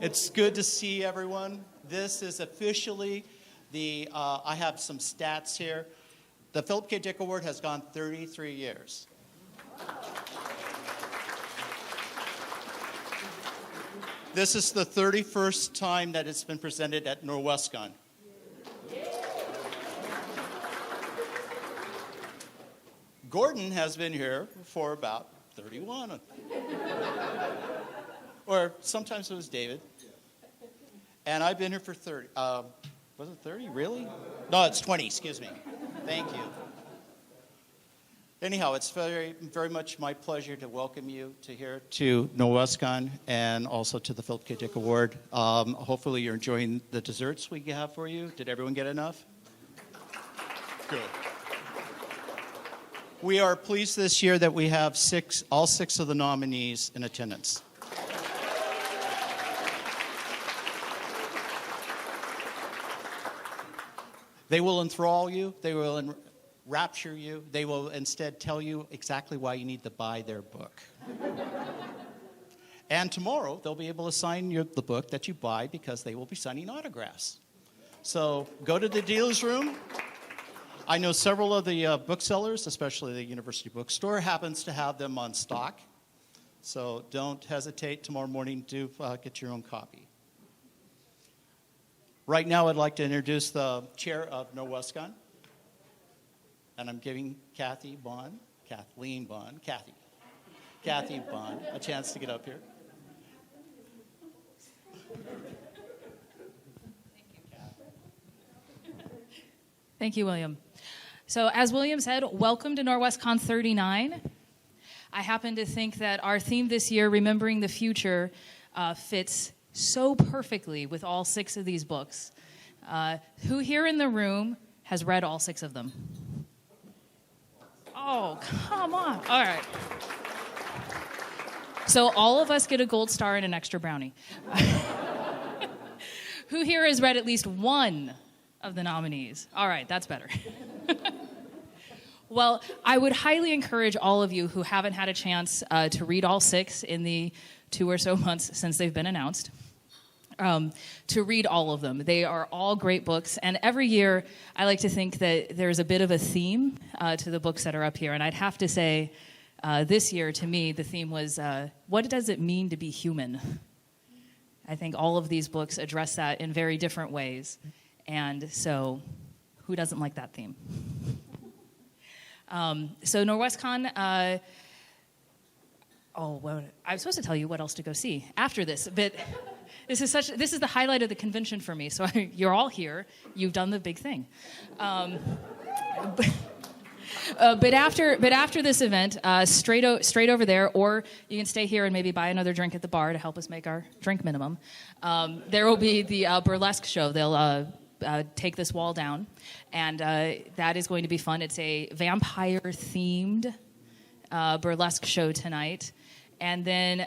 It's good to see everyone. This is officially I have some stats here. The Philip K. Dick Award has gone 33 years. This is the 31st time that it's been presented at Norwescon. Gordon has been here for about 31. Or sometimes it was David. And I've been here for 30. Was it 30? Really? No, it's 20. Excuse me. Thank you. Anyhow, it's very, very much my pleasure to welcome you to Norwescon and also to the Philip K. Dick Award. Hopefully you're enjoying the desserts we have for you. Did everyone get enough? Good. We are pleased this year that we have all six of the nominees in attendance. They will enthrall you. They will enrapture you. They will instead tell you exactly why you need to buy their book. And tomorrow, they'll be able to sign the book that you buy because they will be signing autographs. So go to the dealer's room. I know several of the booksellers, especially the University Bookstore, happens to have them on stock. So don't hesitate tomorrow morning to get your own copy. Right now, I'd like to introduce the chair of Norwescon. And I'm giving Kathleen Bond a chance to get up here. Thank you, William. So as William said, welcome to Norwescon 39. I happen to think that our theme this year, Remembering the Future, fits so perfectly with all six of these books. Who here in the room has read all six of them? Oh, come on. All right. So all of us get a gold star and an extra brownie. Who here has read at least one of the nominees? All right, that's better. Well, I would highly encourage all of you who haven't had a chance to read all six in the 2 or so months since they've been announced, to read all of them. They are all great books, and every year I like to think that there's a bit of a theme to the books that are up here, and I'd have to say this year, to me, the theme was, what does it mean to be human? I think all of these books address that in very different ways, and so who doesn't like that theme? So Norwescon, I was supposed to tell you what else to go see after this, but this is the highlight of the convention for me. So you're all here. You've done the big thing. But after this event, straight over there, or you can stay here and maybe buy another drink at the bar to help us make our drink minimum. There will be the burlesque show. They'll take this wall down, and that is going to be fun. It's a vampire-themed burlesque show tonight. And then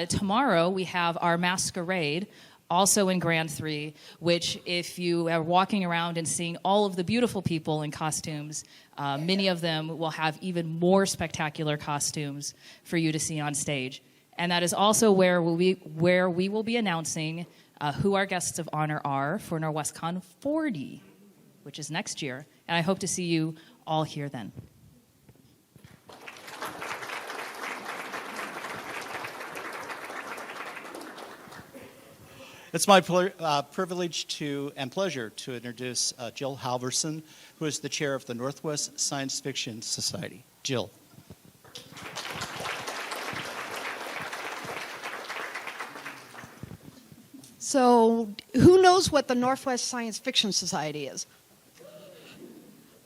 tomorrow we have our masquerade, also in Grand 3, which if you are walking around and seeing all of the beautiful people in costumes, many of them will have even more spectacular costumes for you to see on stage. And that is also where we will be announcing who our guests of honor are for Norwescon 40, which is next year. And I hope to see you all here then. It's my privilege and pleasure to introduce Jill Halverson, who is the chair of the Northwest Science Fiction Society. Jill. So, who knows what the Northwest Science Fiction Society is?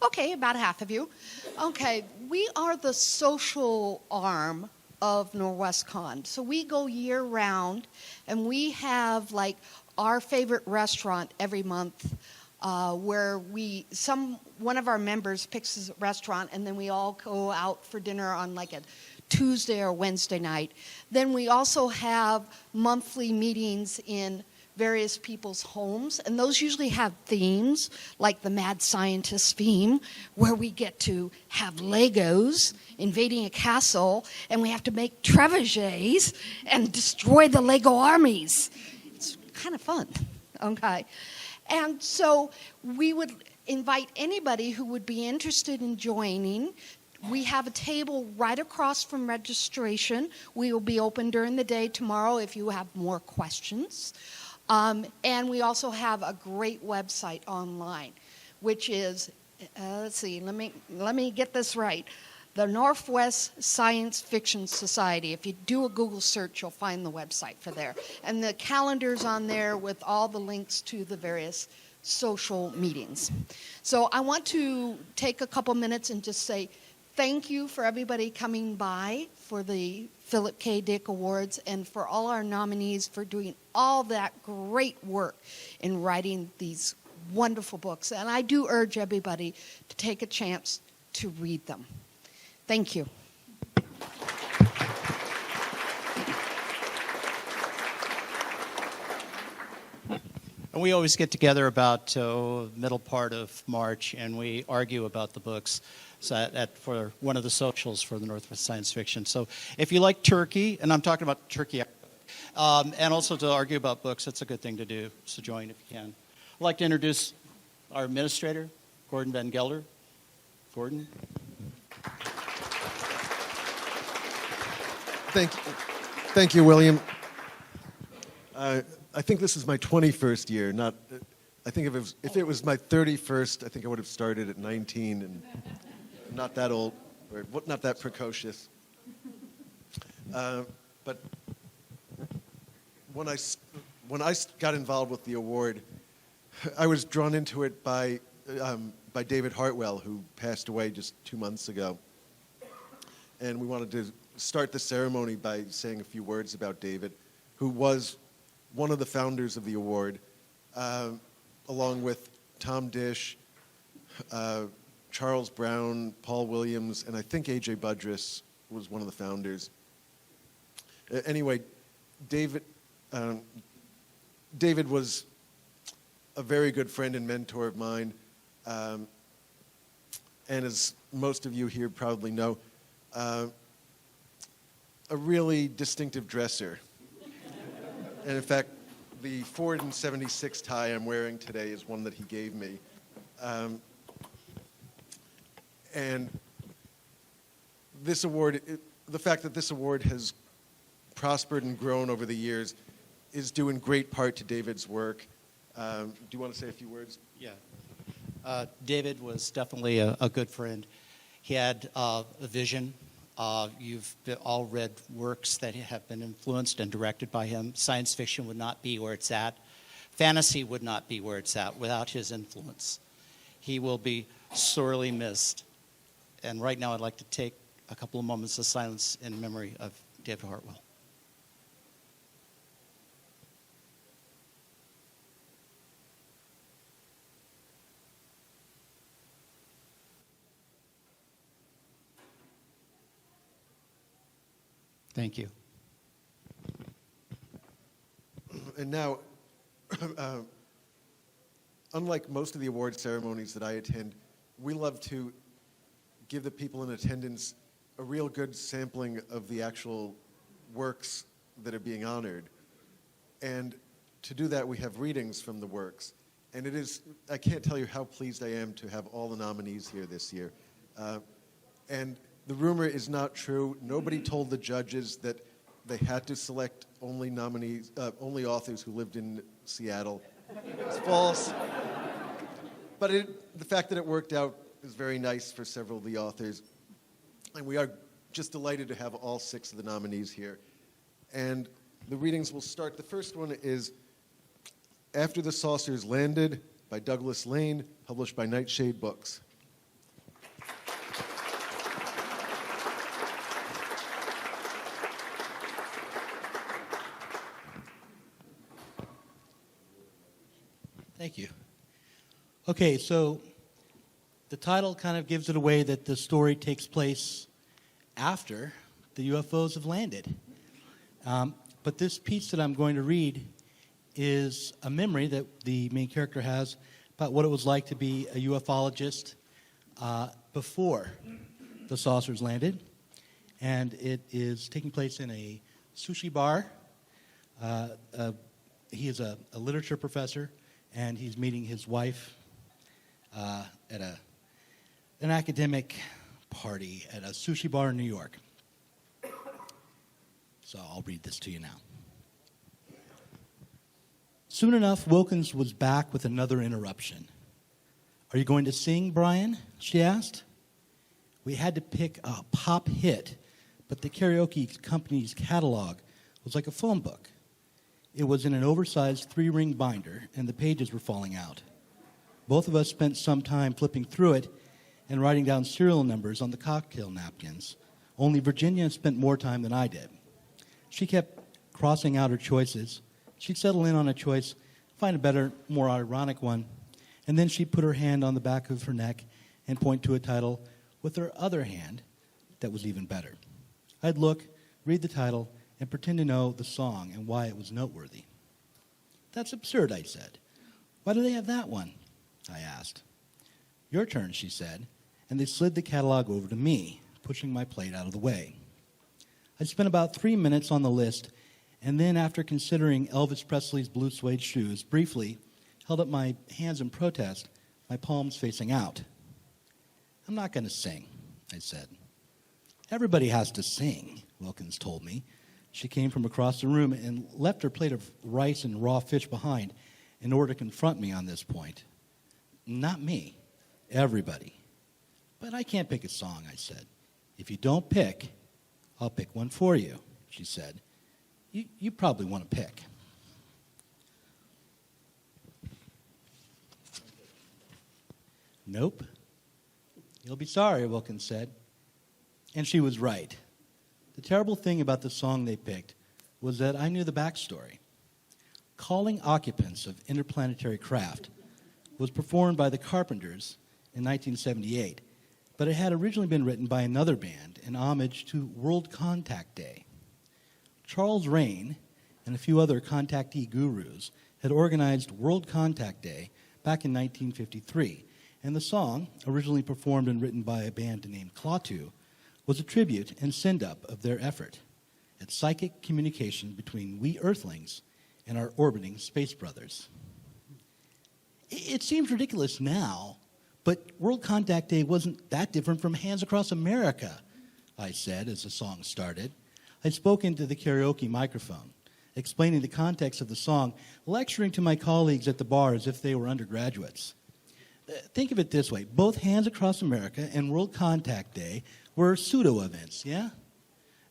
Okay, about half of you. Okay, we are the social arm of Norwescon. So we go year round, and we have like our favorite restaurant every month, where one of our members picks a restaurant, and then we all go out for dinner on like a Tuesday or Wednesday night. Then we also have monthly meetings in various people's homes, and those usually have themes, like the Mad Scientist theme, where we get to have Legos invading a castle, and we have to make trebuchets and destroy the Lego armies. It's kind of fun, okay? And so we would invite anybody who would be interested in joining. We have a table right across from registration. We will be open during the day tomorrow if you have more questions. And we also have a great website online, which is, let's see, let me get this right. The Northwest Science Fiction Society. If you do a Google search, you'll find the website for there. And the calendar's on there with all the links to the various social meetings. So I want to take a couple minutes and just say thank you for everybody coming by for the Philip K. Dick Awards and for all our nominees for doing all that great work in writing these wonderful books. And I do urge everybody to take a chance to read them. Thank you. And we always get together about middle part of March, and we argue about the books for one of the socials for the Northwest Science Fiction. So if you like turkey, and I'm talking about turkey, and also to argue about books, it's a good thing to do. So join if you can. I'd like to introduce our administrator, Gordon Van Gelder. Gordon. Thank you, William. I think this is my 21st year. I think if it was my 31st, I think I would have started at 19 and not that old, or not that precocious. But when I got involved with the award, I was drawn into it by David Hartwell, who passed away just 2 months ago. And we wanted to start the ceremony by saying a few words about David, who was one of the founders of the award, along with Tom Dish, Charles Brown, Paul Williams, and I think A.J. Budrus was one of the founders. Anyway, David was a very good friend and mentor of mine, and as most of you here probably know, a really distinctive dresser. And in fact, the Ford and 76 tie I'm wearing today is one that he gave me. And this award, the fact that this award has prospered and grown over the years is due in great part to David's work. Do you want to say a few words? Yeah. David was definitely a good friend. He had a vision. You've all read works that have been influenced and directed by him. Science fiction would not be where it's at. Fantasy would not be where it's at without his influence. He will be sorely missed. And right now I'd like to take a couple of moments of silence in memory of David Hartwell. Thank you. And now, unlike most of the award ceremonies that I attend, we love to give the people in attendance a real good sampling of the actual works that are being honored. And to do that, we have readings from the works. And I can't tell you how pleased I am to have all the nominees here this year. And the rumor is not true. Nobody told the judges that they had to select only authors who lived in Seattle. It's false. But the fact that it worked out is very nice for several of the authors. And we are just delighted to have all 6 of the nominees here. And the readings will start. The first one is After the Saucers Landed by Douglas Lain, published by Nightshade Books. Thank you. Okay, so the title kind of gives it away that the story takes place after the UFOs have landed. But this piece that I'm going to read is a memory that the main character has about what it was like to be a ufologist before the saucers landed. And it is taking place in a sushi bar. he is a literature professor, and he's meeting his wife at an academic party at a sushi bar in New York. So I'll read this to you now. Soon enough, Wilkins was back with another interruption. "Are you going to sing, Brian?" she asked. We had to pick a pop hit, but the karaoke company's catalog was like a phone book. It was in an oversized 3-ring binder, and the pages were falling out. Both of us spent some time flipping through it and writing down serial numbers on the cocktail napkins. Only Virginia spent more time than I did. She kept crossing out her choices. She'd settle in on a choice, find a better, more ironic one, and then she'd put her hand on the back of her neck and point to a title with her other hand that was even better. I'd look, read the title, and pretend to know the song and why it was noteworthy. "That's absurd," I said. "Why do they have that one?" I asked. "Your turn," she said, and they slid the catalog over to me, pushing my plate out of the way. I spent about 3 minutes on the list, and then after considering Elvis Presley's blue suede shoes, briefly held up my hands in protest, my palms facing out. "I'm not going to sing," I said. "Everybody has to sing," Wilkins told me. She came from across the room and left her plate of rice and raw fish behind in order to confront me on this point. "Not me. Everybody." "But I can't pick a song," I said. "If you don't pick, I'll pick one for you," she said. You probably want to pick." "Nope. You'll be sorry," Wilkins said. And she was right. The terrible thing about the song they picked was that I knew the backstory. "Calling Occupants of Interplanetary Craft" was performed by the Carpenters in 1978, but it had originally been written by another band in homage to World Contact Day. Charles Rain and a few other contactee gurus had organized World Contact Day back in 1953, and the song, originally performed and written by a band named Klaatu, was a tribute and send-up of their effort at psychic communication between we Earthlings and our orbiting space brothers. It seems ridiculous now, but World Contact Day wasn't that different from Hands Across America, I said as the song started. I spoke into the karaoke microphone, explaining the context of the song, lecturing to my colleagues at the bar as if they were undergraduates. Think of it this way. Both Hands Across America and World Contact Day were pseudo-events, yeah?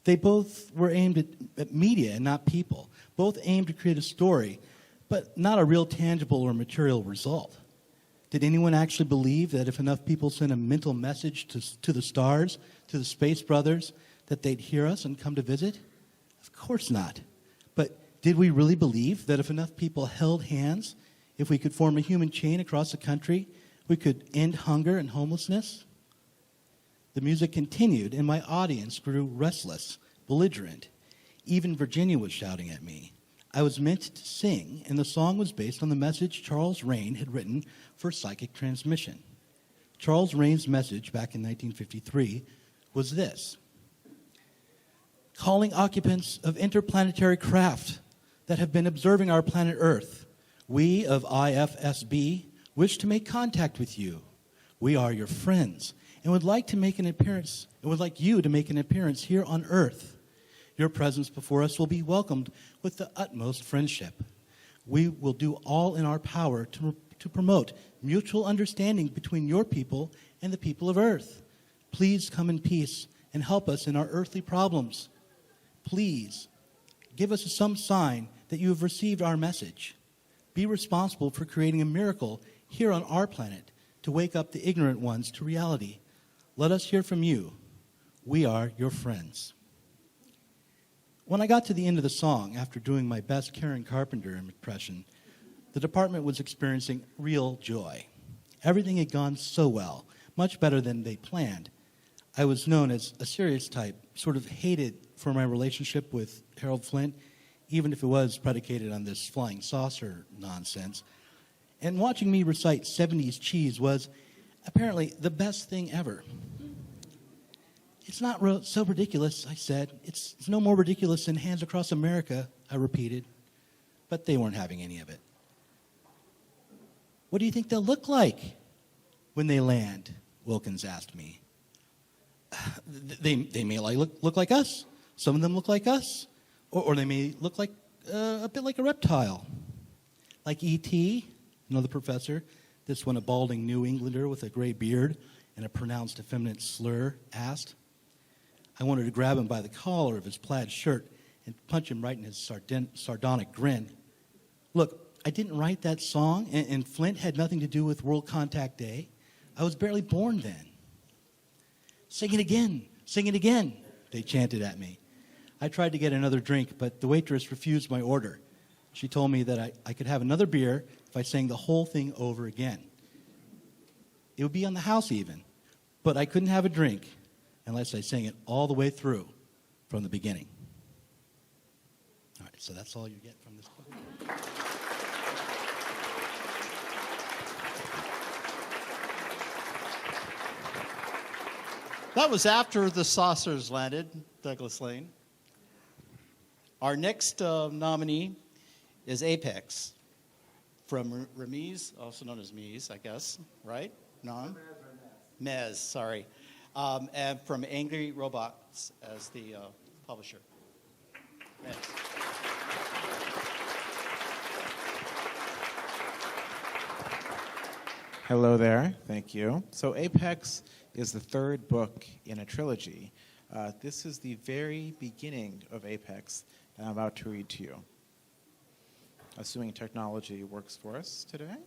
They both were aimed at media and not people. Both aimed to create a story, but not a real tangible or material result. Did anyone actually believe that if enough people sent a mental message to the stars, to the space brothers, that they'd hear us and come to visit? Of course not. But did we really believe that if enough people held hands, if we could form a human chain across the country, we could end hunger and homelessness? The music continued, and my audience grew restless, belligerent. Even Virginia was shouting at me. I was meant to sing, and the song was based on the message Charles Rain had written for psychic transmission. Charles Rain's message back in 1953 was this: "Calling occupants of interplanetary craft that have been observing our planet Earth, we of IFSB wish to make contact with you. We are your friends and would like you to make an appearance here on Earth. Your presence before us will be welcomed with the utmost friendship. We will do all in our power to promote mutual understanding between your people and the people of Earth. Please come in peace and help us in our earthly problems. Please give us some sign that you have received our message. Be responsible for creating a miracle here on our planet to wake up the ignorant ones to reality. Let us hear from you. We are your friends." When I got to the end of the song, after doing my best Karen Carpenter impression, the department was experiencing real joy. Everything had gone so well, much better than they planned. I was known as a serious type, sort of hated for my relationship with Harold Flint, even if it was predicated on this flying saucer nonsense. And watching me recite 70s cheese was apparently the best thing ever. "It's not so ridiculous," I said. It's no more ridiculous than Hands Across America," I repeated. but they weren't having any of it. What do you think they'll look like when they land? Wilkins asked me. They may look like us. Some of them look like us. Or they may look like a bit like a reptile. Like E.T., another professor, this one a balding New Englander with a gray beard and a pronounced effeminate slur, asked. I wanted to grab him by the collar of his plaid shirt and punch him right in his sardonic grin. Look, I didn't write that song, and Flint had nothing to do with World Contact Day. I was barely born then. Sing it again, they chanted at me. I tried to get another drink, but the waitress refused my order. She told me that I could have another beer if I sang the whole thing over again. It would be on the house even, but I couldn't have a drink unless I sang it all the way through from the beginning. All right, so that's all you get from this book. That was after the saucers landed, Douglas Lain. Our next nominee is Apex from Ramez, also known as Mies, I guess, right? Naam? Mez, sorry. And from Angry Robots as the publisher. Mez. Hello there. Thank you. So Apex is the third book in a trilogy. This is the very beginning of Apex that I'm about to read to you. Assuming technology works for us today.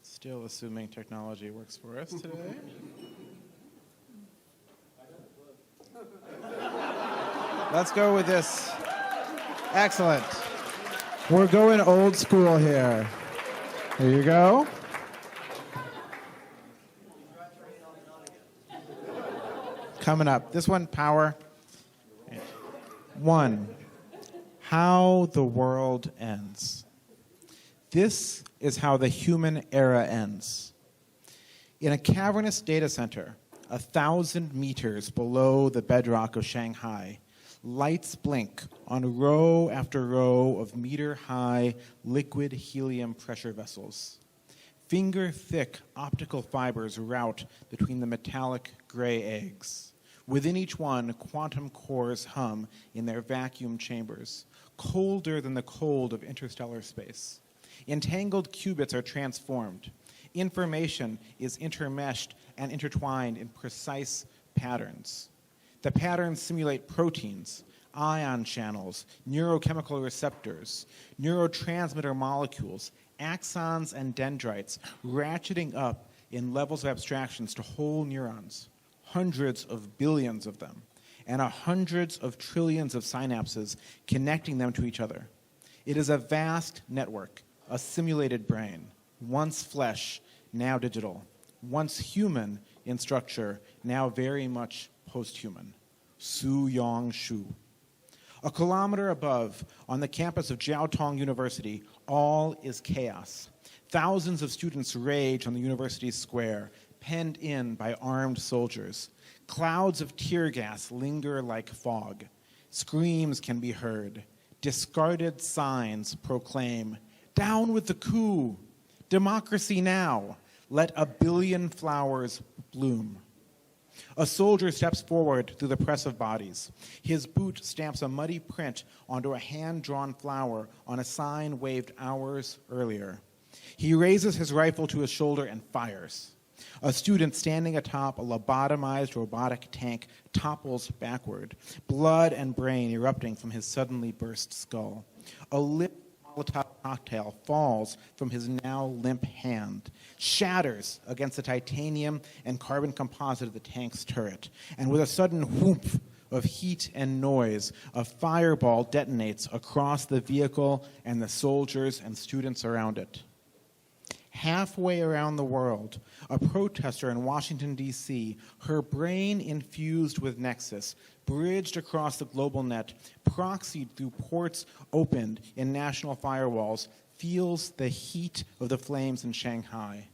Still assuming technology works for us today. Let's go with this. Excellent. We're going old school here. Here you go. Coming up. This one, power. 1. How the world ends. This is how the human era ends. In a cavernous data center, 1,000 meters below the bedrock of Shanghai, lights blink on row after row of meter-high liquid helium pressure vessels. Finger-thick optical fibers route between the metallic gray eggs. Within each one, quantum cores hum in their vacuum chambers, colder than the cold of interstellar space. Entangled qubits are transformed. Information is intermeshed and intertwined in precise patterns. The patterns simulate proteins, ion channels, neurochemical receptors, neurotransmitter molecules, axons and dendrites, ratcheting up in levels of abstractions to whole neurons, hundreds of billions of them, and hundreds of trillions of synapses connecting them to each other. It is a vast network, a simulated brain, once flesh, now digital, once human in structure, now very much post-human. Su Yong Shu. A kilometer above, on the campus of Jiaotong University, all is chaos. Thousands of students rage on the university square, penned in by armed soldiers. Clouds of tear gas linger like fog. Screams can be heard. Discarded signs proclaim, "Down with the coup! Democracy now! Let a billion flowers bloom." A soldier steps forward through the press of bodies. His boot stamps a muddy print onto a hand-drawn flower on a sign waved hours earlier. He raises his rifle to his shoulder and fires. A student standing atop a lobotomized robotic tank topples backward, blood and brain erupting from his suddenly burst skull. A lit Molotov cocktail falls from his now limp hand, shatters against the titanium and carbon composite of the tank's turret, and with a sudden whoop of heat and noise, a fireball detonates across the vehicle and the soldiers and students around it. Halfway around the world, a protester in Washington, D.C., her brain infused with Nexus, bridged across the global net, proxied through ports opened in national firewalls, feels the heat of the flames in Shanghai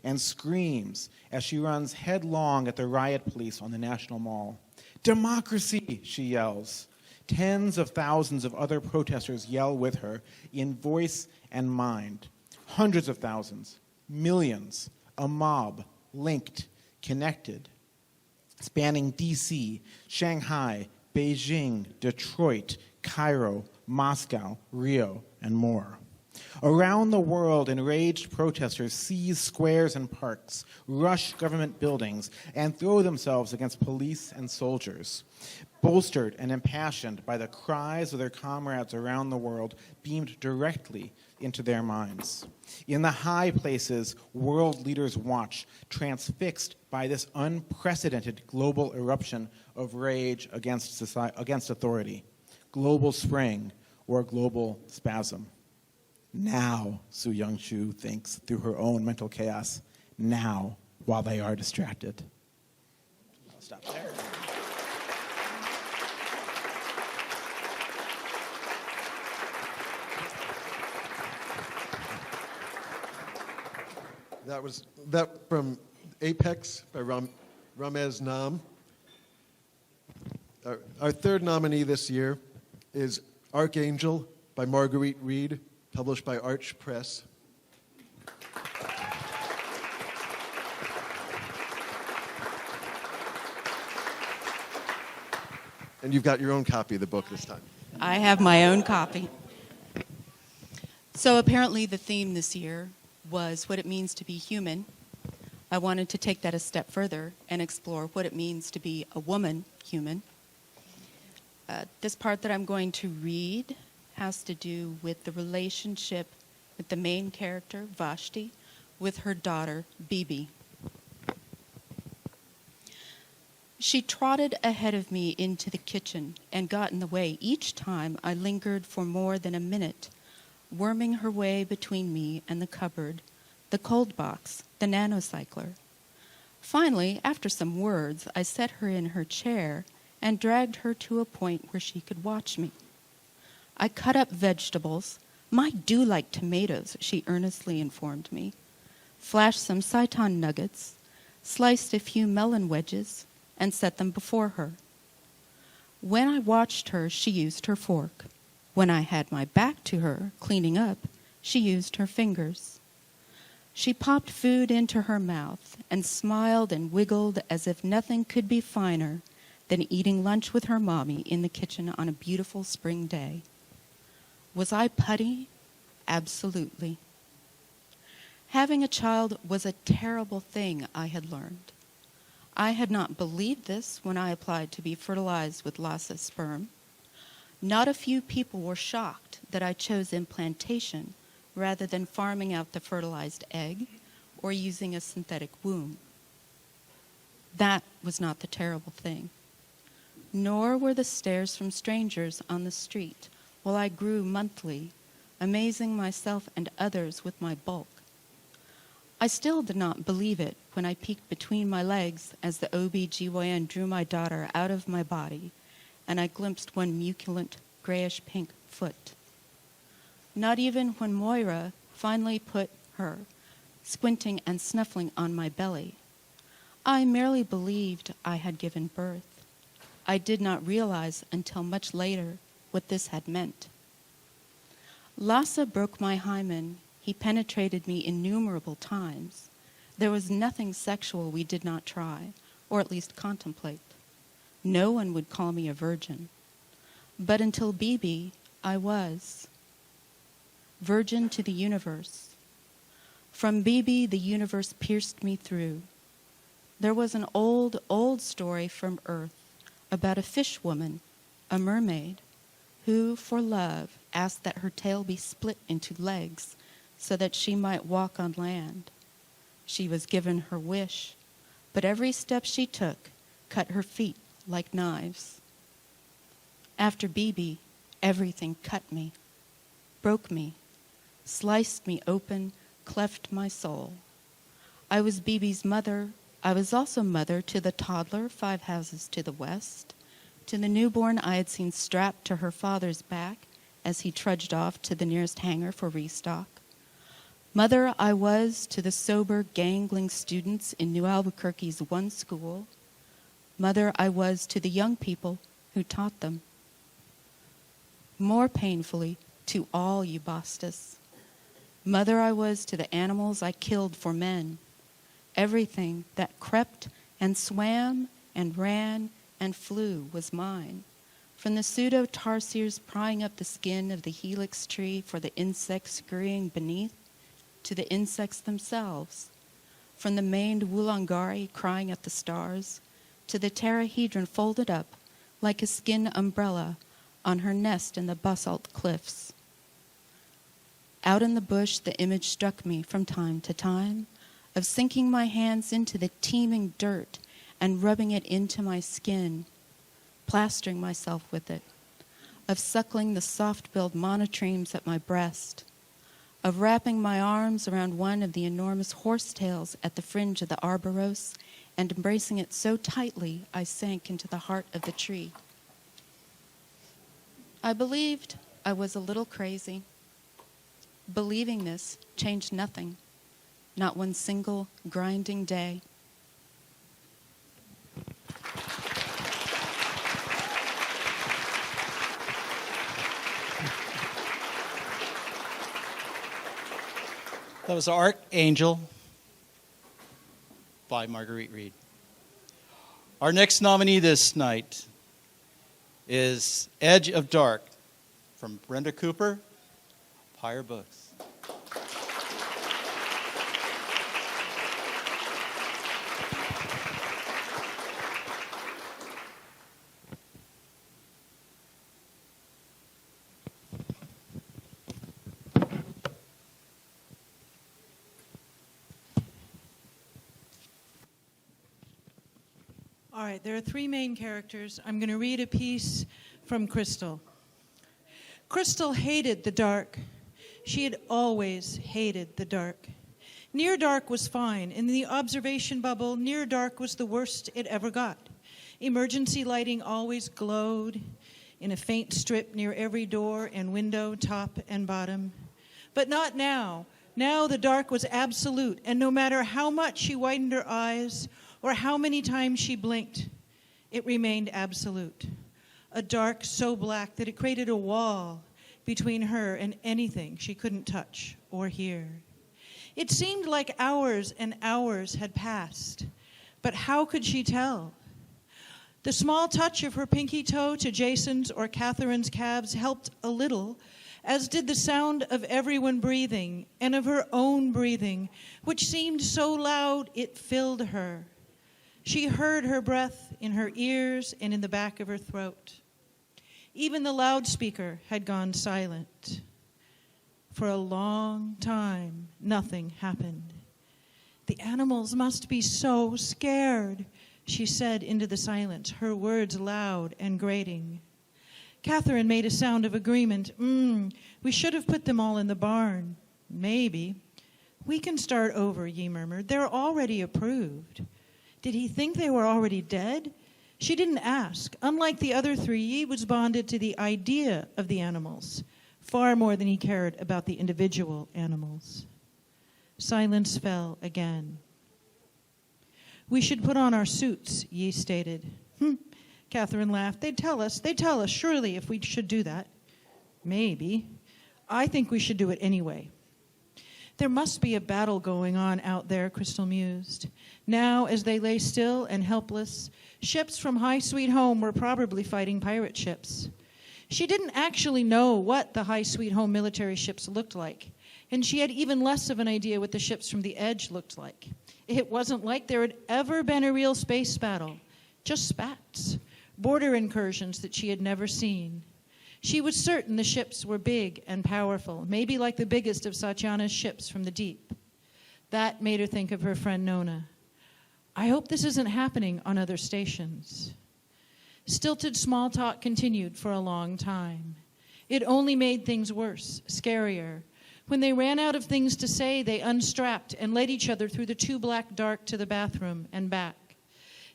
and screams as she runs headlong at the riot police on the National Mall. Democracy, she yells. Tens of thousands of other protesters yell with her in voice and mind. Hundreds of thousands, millions, a mob, linked, connected, spanning D.C., Shanghai, Beijing, Detroit, Cairo, Moscow, Rio, and more. Around the world, enraged protesters seize squares and parks, rush government buildings, and throw themselves against police and soldiers. Bolstered and impassioned by the cries of their comrades around the world beamed directly into their minds. In the high places, world leaders watch, transfixed by this unprecedented global eruption of rage against authority, global spring, or global spasm. Now, Su Young-chu thinks through her own mental chaos, now, while they are distracted. I'll stop there. That was that from Apex by Ramez Naam. Our third nominee this year is Archangel by Marguerite Reed, published by Arch Press. And you've got your own copy of the book this time. I have my own copy. So apparently the theme this year was what it means to be human. I wanted to take that a step further and explore what it means to be a woman human. This part that I'm going to read has to do with the relationship with the main character, Vashti, with her daughter, Bibi. She trotted ahead of me into the kitchen and got in the way each time I lingered for more than a minute, worming her way between me and the cupboard, the cold box, the nanocycler. Finally, after some words, I set her in her chair and dragged her to a point where she could watch me. I cut up vegetables. Might do like tomatoes, she earnestly informed me. Flashed some seitan nuggets, sliced a few melon wedges, and set them before her. When I watched her, she used her fork. When I had my back to her, cleaning up, she used her fingers. She popped food into her mouth and smiled and wiggled as if nothing could be finer than eating lunch with her mommy in the kitchen on a beautiful spring day. Was I putty? Absolutely. Having a child was a terrible thing, I had learned. I had not believed this when I applied to be fertilized with Lasa's sperm. Not a few people were shocked that I chose implantation rather than farming out the fertilized egg or using a synthetic womb. That was not the terrible thing. Nor were the stares from strangers on the street while I grew monthly, amazing myself and others with my bulk. I still did not believe it when I peeked between my legs as the OB-GYN drew my daughter out of my body and I glimpsed one muculent grayish-pink foot. Not even when Moira finally put her, squinting and snuffling on my belly. I merely believed I had given birth. I did not realize until much later what this had meant. Lhasa broke my hymen. He penetrated me innumerable times. There was nothing sexual we did not try, or at least contemplate. No one would call me a virgin. But until Bibi, I was. Virgin to the universe. From Bibi, the universe pierced me through. There was an old, old story from Earth about a fish woman, a mermaid, who, for love, asked that her tail be split into legs so that she might walk on land. She was given her wish, but every step she took cut her feet like knives. After Bibi, everything cut me, broke me, sliced me open, cleft my soul. I was Bibi's mother. I was also mother to the toddler 5 houses to the west, to the newborn I had seen strapped to her father's back as he trudged off to the nearest hangar for restock. Mother I was to the sober, gangling students in New Albuquerque's one school. Mother I was to the young people who taught them. More painfully to all Eubastis. Mother I was to the animals I killed for men. Everything that crept and swam and ran and flew was mine. From the pseudo-tarsiers prying up the skin of the helix tree for the insects scurrying beneath, to the insects themselves. From the maned woolangari crying at the stars, to the pterahedron folded up like a skin umbrella on her nest in the basalt cliffs. Out in the bush, the image struck me from time to time of sinking my hands into the teeming dirt and rubbing it into my skin, plastering myself with it, of suckling the soft-billed monotremes at my breast, of wrapping my arms around one of the enormous horsetails at the fringe of the arboros and embracing it so tightly I sank into the heart of the tree. I believed I was a little crazy. Believing this changed nothing, not one single grinding day. That was Archangel by Marguerite Reed. Our next nominee this night is Edge of Dark from Brenda Cooper, Pyre Books. All right, there are three main characters. I'm going to read a piece from Crystal. Crystal hated the dark. She had always hated the dark. Near dark was fine. In the observation bubble, near dark was the worst it ever got. Emergency lighting always glowed in a faint strip near every door and window, top and bottom. But not now. Now the dark was absolute, and no matter how much she widened her eyes or how many times she blinked, it remained absolute. A dark so black that it created a wall between her and anything she couldn't touch or hear. It seemed like hours and hours had passed, but how could she tell? The small touch of her pinky toe to Jason's or Catherine's calves helped a little, as did the sound of everyone breathing and of her own breathing, which seemed so loud it filled her. She heard her breath in her ears and in the back of her throat. Even the loudspeaker had gone silent. For a long time, nothing happened. The animals must be so scared, she said into the silence, her words loud and grating. Catherine made a sound of agreement. We should have put them all in the barn. Maybe. We can start over, Yi murmured. They're already approved. Did he think they were already dead? She didn't ask. Unlike the other three, Yi was bonded to the idea of the animals, far more than he cared about the individual animals. Silence fell again. We should put on our suits, Yi stated. Catherine laughed. They'd tell us, surely, if we should do that. Maybe. I think we should do it anyway. There must be a battle going on out there, Crystal mused. Now, as they lay still and helpless, ships from High Sweet Home were probably fighting pirate ships. She didn't actually know what the High Sweet Home military ships looked like, and she had even less of an idea what the ships from the Edge looked like. It wasn't like there had ever been a real space battle, just spats, border incursions that she had never seen. She was certain the ships were big and powerful, maybe like the biggest of Satyana's ships from the deep. That made her think of her friend Nona. I hope this isn't happening on other stations. Stilted small talk continued for a long time. It only made things worse, scarier. When they ran out of things to say, they unstrapped and led each other through the too black dark to the bathroom and back.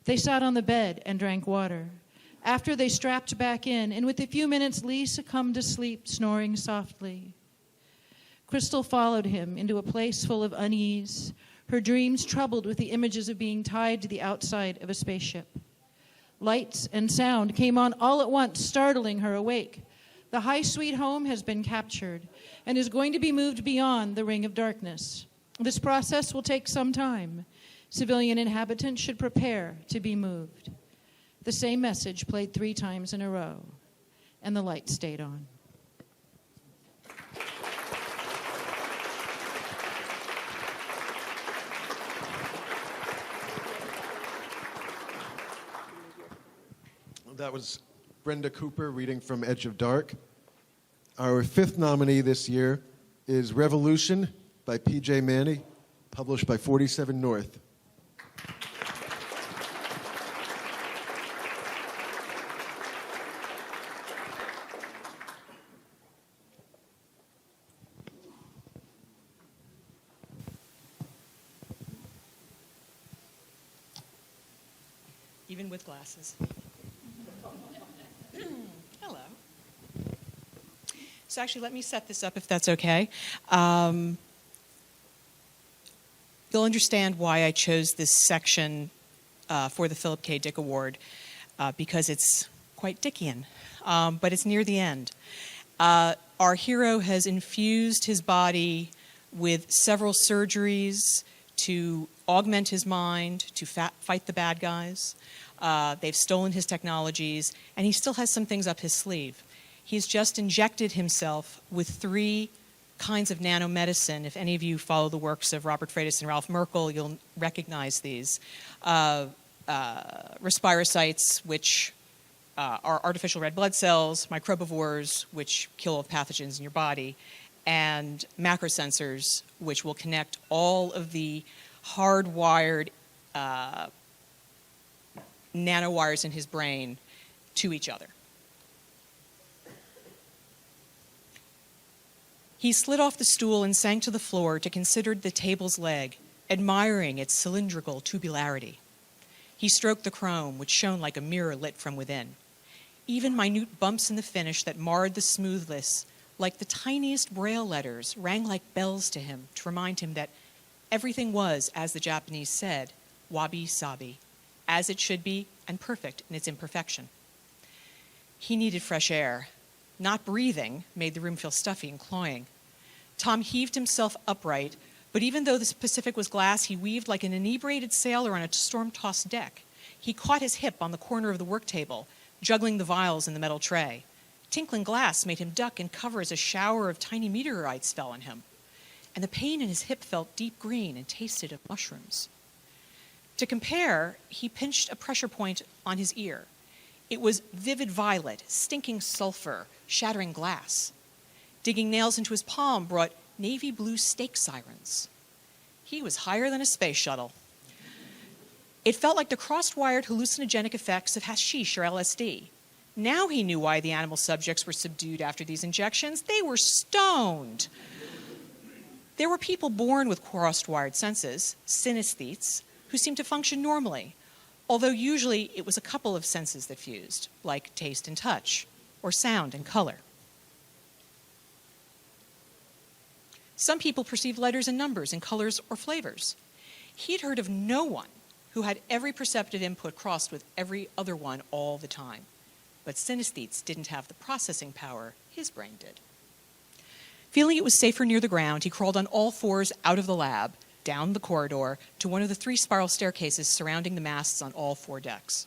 They sat on the bed and drank water. After they strapped back in, and with a few minutes, Lee succumbed to sleep, snoring softly. Crystal followed him into a place full of unease, her dreams troubled with the images of being tied to the outside of a spaceship. Lights and sound came on all at once, startling her awake. The high sweet home has been captured and is going to be moved beyond the ring of darkness. This process will take some time. Civilian inhabitants should prepare to be moved. The same message played 3 times in a row, and the light stayed on. That was Brenda Cooper reading from Edge of Dark. Our 5th nominee this year is Revolution by P.J. Manney, published by 47 North. Even with glasses. Hello. So actually, let me set this up if that's okay. You'll understand why I chose this section for the Philip K. Dick Award, because it's quite Dickian, but it's near the end. Our hero has infused his body with several surgeries to augment his mind, to fight the bad guys. They've stolen his technologies, and he still has some things up his sleeve. He's just injected himself with 3 kinds of nanomedicine. If any of you follow the works of Robert Freitas and Ralph Merkel, you'll recognize these. Respirocytes, which are artificial red blood cells, microbivores, which kill all pathogens in your body, and macrosensors, which will connect all of the hardwired nanowires in his brain to each other. He slid off the stool and sank to the floor to consider the table's leg, admiring its cylindrical tubularity. He stroked the chrome, which shone like a mirror lit from within. Even minute bumps in the finish that marred the smoothness, like the tiniest braille letters, rang like bells to him to remind him that everything was, as the Japanese said, wabi-sabi, as it should be and perfect in its imperfection. He needed fresh air. Not breathing made the room feel stuffy and cloying. Tom heaved himself upright, but even though the Pacific was glass, he weaved like an inebriated sailor on a storm-tossed deck. He caught his hip on the corner of the work table, juggling the vials in the metal tray. Tinkling glass made him duck and cover as a shower of tiny meteorites fell on him. And the pain in his hip felt deep green and tasted of mushrooms. To compare, he pinched a pressure point on his ear. It was vivid violet, stinking sulfur, shattering glass. Digging nails into his palm brought navy blue stake sirens. He was higher than a space shuttle. It felt like the cross-wired hallucinogenic effects of hashish or LSD. Now he knew why the animal subjects were subdued after these injections. They were stoned. There were people born with cross-wired senses, synesthetes, who seemed to function normally, although usually it was a couple of senses that fused, like taste and touch, or sound and color. Some people perceived letters and numbers and colors or flavors. He'd heard of no one who had every perceptive input crossed with every other one all the time. But synesthetes didn't have the processing power his brain did. Feeling it was safer near the ground, he crawled on all fours out of the lab, down the corridor, to one of the 3 spiral staircases surrounding the masts on all 4 decks.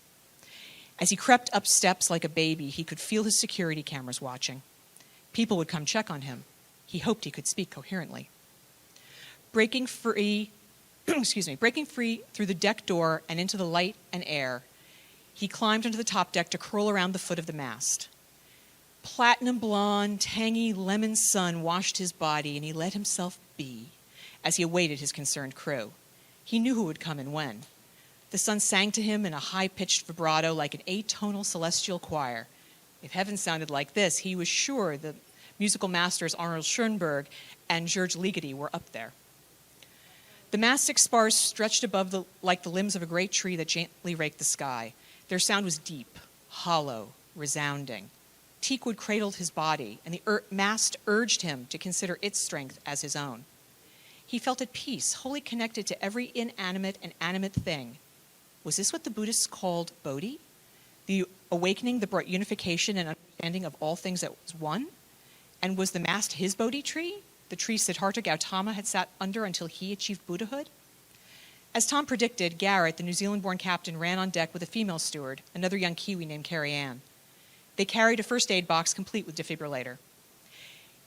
As he crept up steps like a baby, he could feel his security cameras watching. People would come check on him. He hoped he could speak coherently. Breaking free through the deck door and into the light and air, he climbed onto the top deck to curl around the foot of the mast. Platinum blonde, tangy lemon sun washed his body, and he let himself be as he awaited his concerned crew. He knew who would come and when. The sun sang to him in a high-pitched vibrato like an atonal celestial choir. If heaven sounded like this, he was sure the musical masters Arnold Schoenberg and George Ligeti were up there. The mastic spars stretched above like the limbs of a great tree that gently raked the sky. Their sound was deep, hollow, resounding. Teakwood cradled his body, and the mast urged him to consider its strength as his own. He felt at peace, wholly connected to every inanimate and animate thing. Was this what the Buddhists called Bodhi? awakening that brought unification and understanding of all things that was one? And was the mast his Bodhi tree, the tree Siddhartha Gautama had sat under until he achieved Buddhahood? As Tom predicted, Garrett, the New Zealand-born captain, ran on deck with a female steward, another young Kiwi named Carrie Ann. They carried a first aid box complete with defibrillator.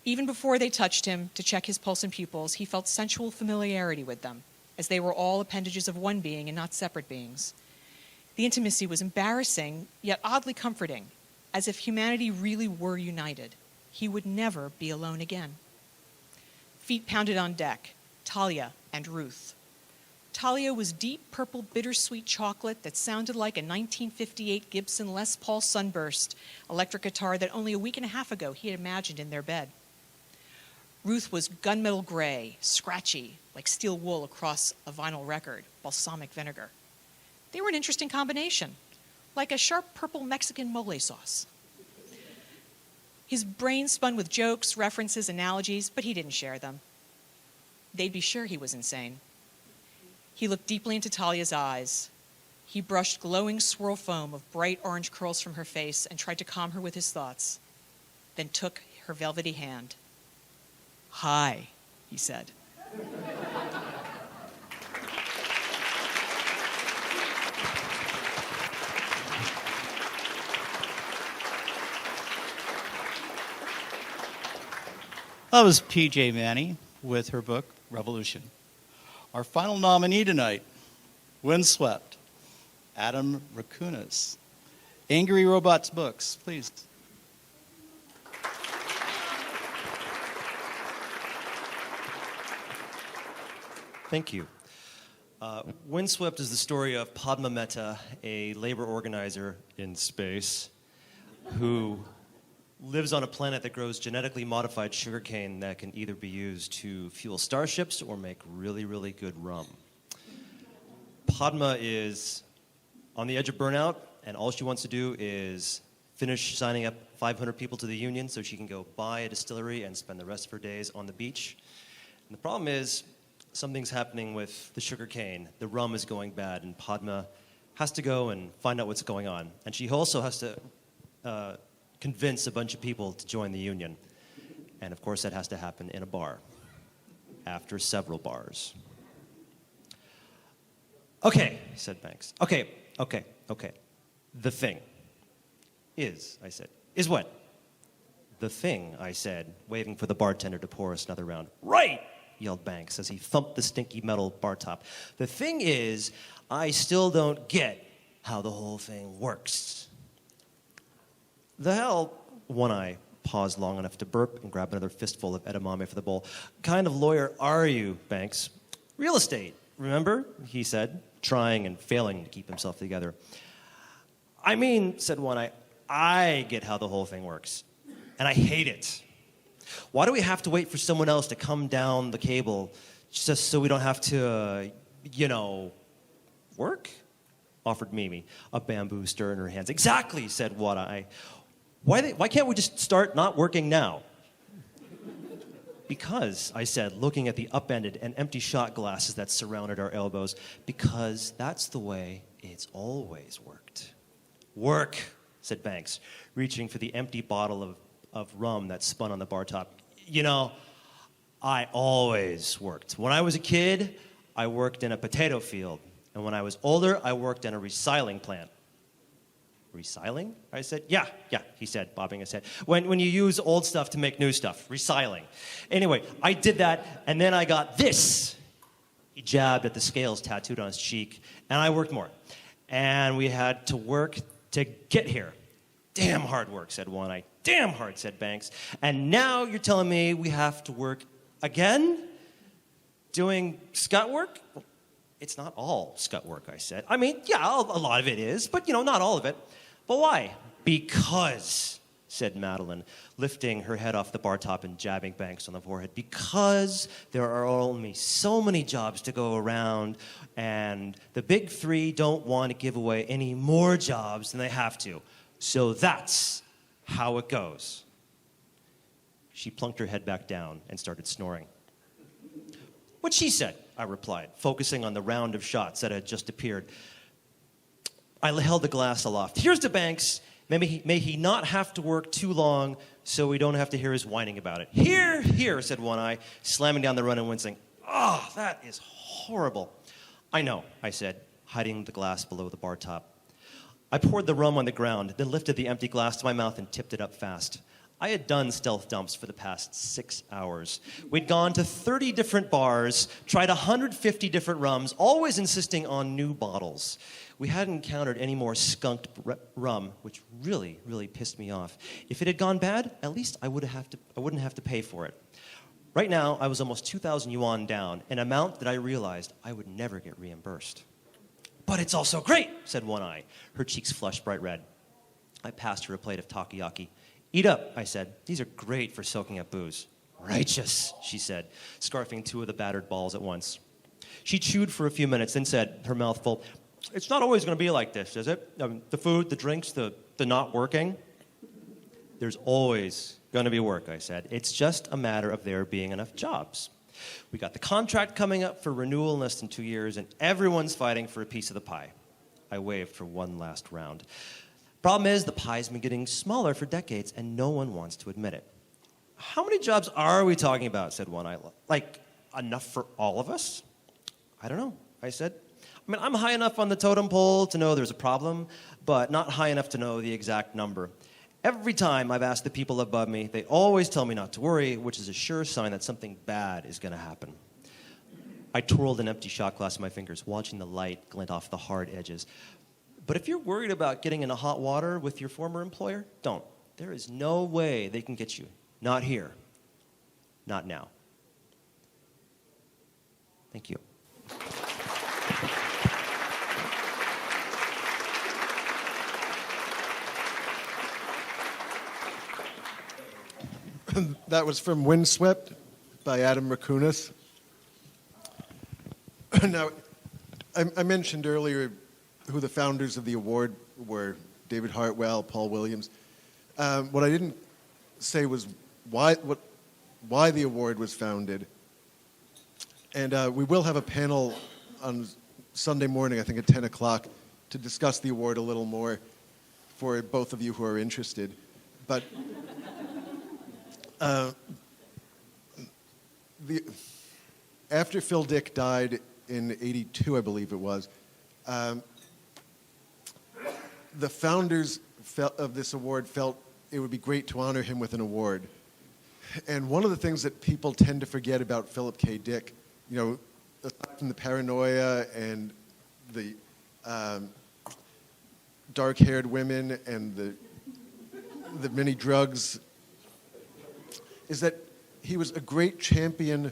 Even before they touched him to check his pulse and pupils, he felt sensual familiarity with them, as they were all appendages of one being and not separate beings. The intimacy was embarrassing, yet oddly comforting, as if humanity really were united. He would never be alone again. Feet pounded on deck, Talia and Ruth. Talia was deep purple bittersweet chocolate that sounded like a 1958 Gibson Les Paul Sunburst electric guitar that only a week and a half ago he had imagined in their bed. Ruth was gunmetal gray, scratchy, like steel wool across a vinyl record, balsamic vinegar. They were an interesting combination, like a sharp purple Mexican mole sauce. His brain spun with jokes, references, analogies, but he didn't share them. They'd be sure he was insane. He looked deeply into Talia's eyes. He brushed glowing swirl foam of bright orange curls from her face and tried to calm her with his thoughts, then took her velvety hand. "Hi," he said. That was P.J. Manney with her book, Revolution. Our final nominee tonight, Windswept, Adam Rakunas. Angry Robots Books, please. Thank you. Windswept is the story of Padma Mehta, a labor organizer in space who lives on a planet that grows genetically modified sugarcane that can either be used to fuel starships or make really, really good rum. Padma is on the edge of burnout, and all she wants to do is finish signing up 500 people to the union so she can go buy a distillery and spend the rest of her days on the beach. And the problem is, something's happening with the sugarcane. The rum is going bad, and Padma has to go and find out what's going on. And she also has to convince a bunch of people to join the union. And of course, that has to happen in a bar, after several bars. "Okay," said Banks. Okay. The thing is, I said. "Is what?" "The thing," I said, waving for the bartender to pour us another round. "Right!" yelled Banks as he thumped the stinky metal bar top. "The thing is, I still don't get how the whole thing works." "The hell," One Eye paused long enough to burp and grab another fistful of edamame for the bowl. "Kind of lawyer are you, Banks?" "Real estate, remember?" he said, trying and failing to keep himself together. "I mean," said One Eye, "I get how the whole thing works. And I hate it. Why do we have to wait for someone else to come down the cable just so we don't have to, work?" offered Mimi, a bamboo stir in her hands. "Exactly," said One Eye. Why can't we just start not working now?" "Because," I said, looking at the upended and empty shot glasses that surrounded our elbows, "because that's the way it's always worked." "Work," said Banks, reaching for the empty bottle of rum that spun on the bar top. I always worked. When I was a kid, I worked in a potato field. And when I was older, I worked in a recycling plant." "Recycling?" I said. Yeah, he said, bobbing his head. When you use old stuff to make new stuff. Recycling. Anyway, I did that, and then I got this. He jabbed at the scales tattooed on his cheek, and I worked more. And we had to work to get here. "Damn hard work," said One Eye. "Damn hard," said Banks. "And now you're telling me we have to work again? Doing scut work?" "It's not all scut work," I said. "I mean, yeah, a lot of it is, but, not all of it." "But why?" "Because," said Madeline, lifting her head off the bar top and jabbing Banks on the forehead, "because there are only so many jobs to go around, and the big three don't want to give away any more jobs than they have to. So that's how it goes." She plunked her head back down and started snoring. "What she said," I replied, focusing on the round of shots that had just appeared. I held the glass aloft. "Here's to Banks May he not have to work too long so we don't have to hear his whining about it. Here, here, said One Eye, slamming down the run and wincing. Oh, that is horrible. I know, I said, hiding the glass below the bar top. I poured the rum on the ground, then lifted the empty glass to my mouth and tipped it up fast. I had done stealth dumps for the past 6 hours. We'd gone to 30 different bars, tried 150 different rums, always insisting on new bottles. We hadn't encountered any more skunked rum, which really, really pissed me off. If it had gone bad, at least I wouldn't have to pay for it. Right now, I was almost 2,000 yuan down, an amount that I realized I would never get reimbursed. But it's also great, said One Eye. Her cheeks flushed bright red. I passed her a plate of takoyaki. Eat up, I said. These are great for soaking up booze. Righteous, she said, scarfing 2 of the battered balls at once. She chewed for a few minutes, then said, her mouth full, it's not always going to be like this, is it? The food, the drinks, the not working. There's always going to be work, I said. It's just a matter of there being enough jobs. We got the contract coming up for renewal in less than 2 years, and everyone's fighting for a piece of the pie. I waved for one last round. Problem is, the pie's been getting smaller for decades, and no one wants to admit it. How many jobs are we talking about, said One Eye. Like, enough for all of us? I don't know, I said. I mean, I'm high enough on the totem pole to know there's a problem, but not high enough to know the exact number. Every time I've asked the people above me, they always tell me not to worry, which is a sure sign that something bad is going to happen. I twirled an empty shot glass in my fingers, watching the light glint off the hard edges. But if you're worried about getting into hot water with your former employer, don't. There is no way they can get you. Not here. Not now. Thank you. That was from WINDSWEPT by Adam Rakunas. Now, I mentioned earlier who the founders of the award were, David Hartwell, Paul Williams. What I didn't say was why the award was founded. And we will have a panel on Sunday morning, I think at 10 o'clock, to discuss the award a little more for both of you who are interested. But after Phil Dick died in '82, I believe it was, the founders of this award felt it would be great to honor him with an award. And one of the things that people tend to forget about Philip K. Dick, you know, aside from the paranoia and the dark-haired women and the many drugs, is that he was a great champion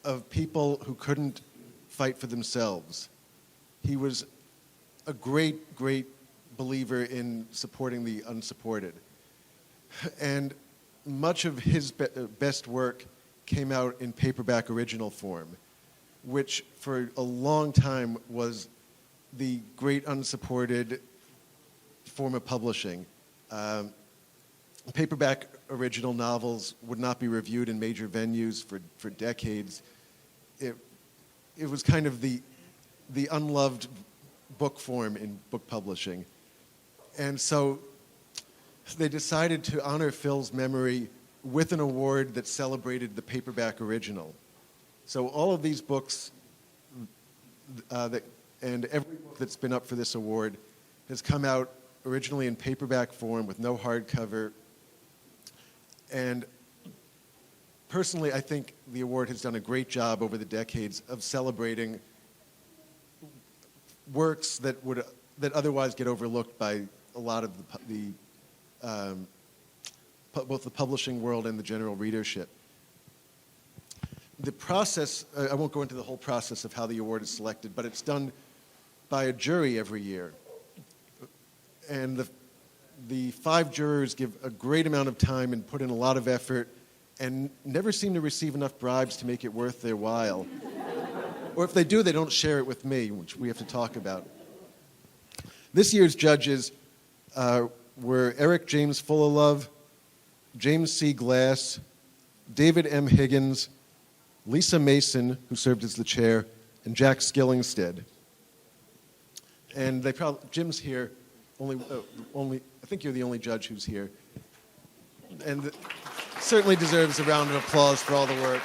of people who couldn't fight for themselves. He was a great, great believer in supporting the unsupported. And much of his best work came out in paperback original form, which for a long time was the great unsupported form of publishing. Paperback original novels would not be reviewed in major venues for decades. It was kind of the unloved book form in book publishing. And so they decided to honor Phil's memory with an award that celebrated the paperback original. So all of these books, and every book that's been up for this award, has come out originally in paperback form with no hardcover. And personally, I think the award has done a great job over the decades of celebrating works that otherwise get overlooked by a lot of both the publishing world and the general readership. The process, I won't go into the whole process of how the award is selected, but it's done by a jury every year. And the 5 jurors give a great amount of time and put in a lot of effort and never seem to receive enough bribes to make it worth their while. Or if they do, they don't share it with me, which we have to talk about. This year's judges were Eric James Fullalove, James C. Glass, David M. Higgins, Lisa Mason, who served as the chair, and Jack Skillingstead. And Jim's here. I think you're the only judge who's here. And certainly deserves a round of applause for all the work.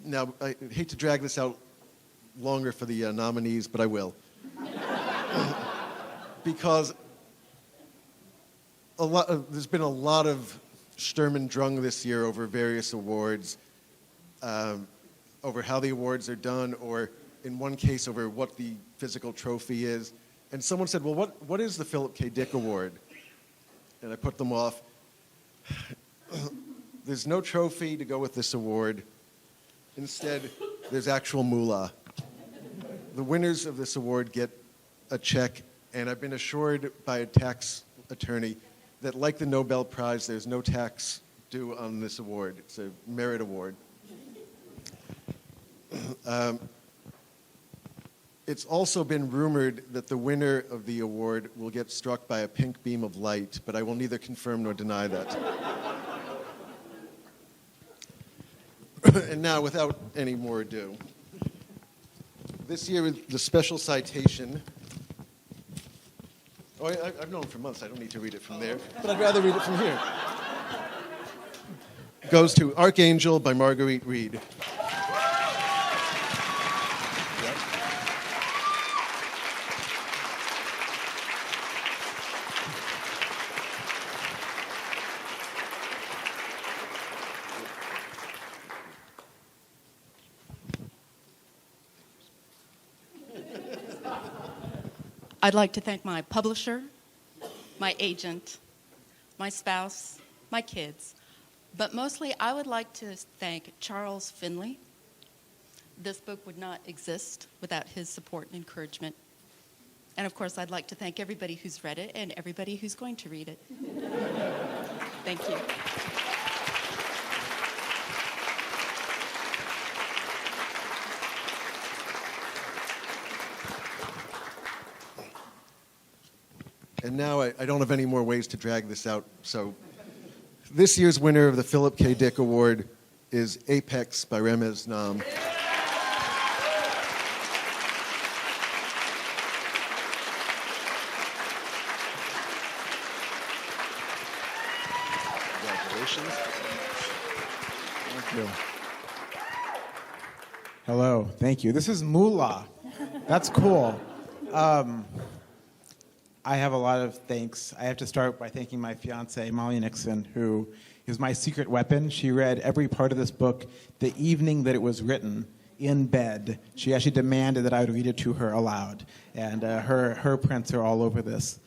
Now, I hate to drag this out longer for the nominees, but I will. Because there's been a lot of Sturm und Drang this year over various awards, over how the awards are done, or in one case over what the physical trophy is. And someone said, well, what is the Philip K. Dick Award? And I put them off. There's no trophy to go with this award. Instead, there's actual moolah. The winners of this award get a check, and I've been assured by a tax attorney that, like the Nobel Prize, there's no tax due on this award. It's a merit award. It's also been rumored that the winner of the award will get struck by a pink beam of light, but I will neither confirm nor deny that. And now, without any more ado, this year the special citation. Oh, I've known for months. I don't need to read it from there, but I'd rather read it from here. Goes to Archangel by Marguerite Reed. I'd like to thank my publisher, my agent, my spouse, my kids, but mostly I would like to thank Charles Finley. This book would not exist without his support and encouragement. And of course, I'd like to thank everybody who's read it and everybody who's going to read it. Thank you. And now I don't have any more ways to drag this out. So this year's winner of the Philip K. Dick Award is Apex by Ramez Naam. Congratulations. Thank you. Hello, thank you. This is Moolah. That's cool. I have a lot of thanks. I have to start by thanking my fiance, Molly Nixon, who is my secret weapon. She read every part of this book the evening that it was written in bed. She actually demanded that I would read it to her aloud, and her prints are all over this.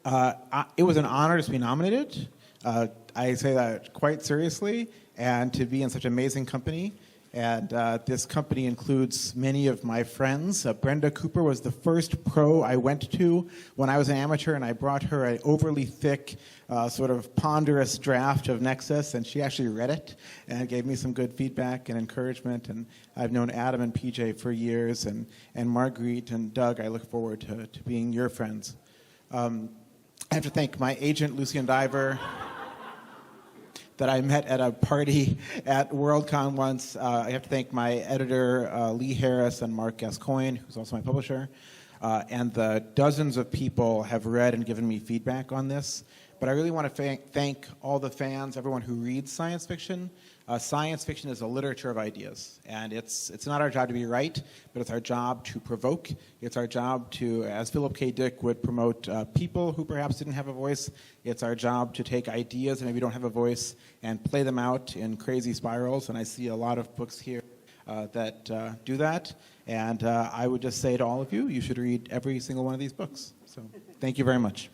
It was an honor to be nominated. I say that quite seriously, and to be in such amazing company. And this company includes many of my friends. Brenda Cooper was the first pro I went to when I was an amateur, and I brought her an overly thick, sort of ponderous draft of Nexus, and she actually read it and gave me some good feedback and encouragement. And I've known Adam and PJ for years, and Marguerite and Doug, I look forward to being your friends. I have to thank my agent, Lucian Diver, that I met at a party at Worldcon once. I have to thank my editor, Lee Harris, and Mark Gascoigne, who's also my publisher. And the dozens of people have read and given me feedback on this. But I really want to thank all the fans, everyone who reads science fiction. Science fiction is a literature of ideas. And it's not our job to be right, but it's our job to provoke. It's our job to, as Philip K. Dick would promote people who perhaps didn't have a voice, it's our job to take ideas that maybe don't have a voice and play them out in crazy spirals. And I see a lot of books here that do that. And I would just say to all of you, you should read every single one of these books. So thank you very much.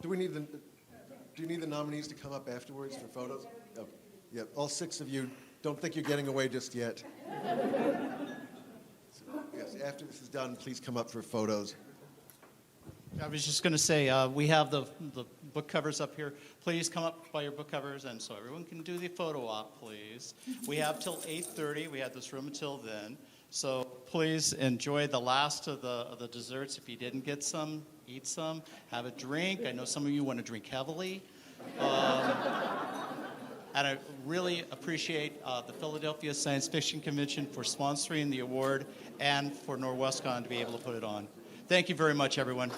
Do you need the nominees to come up afterwards for photos? Oh, yeah, all 6 of you, don't think you're getting away just yet. So, yes, after this is done, please come up for photos. I was just going to say, we have the book covers up here. Please come up by your book covers, and so everyone can do the photo op, please. We have till 8:30. We have this room until then. So please enjoy the last of the desserts. If you didn't get some, eat some, have a drink. I know some of you want to drink heavily. And I really appreciate the Philadelphia Science Fiction Convention for sponsoring the award and for Norwescon to be able to put it on. Thank you very much, everyone.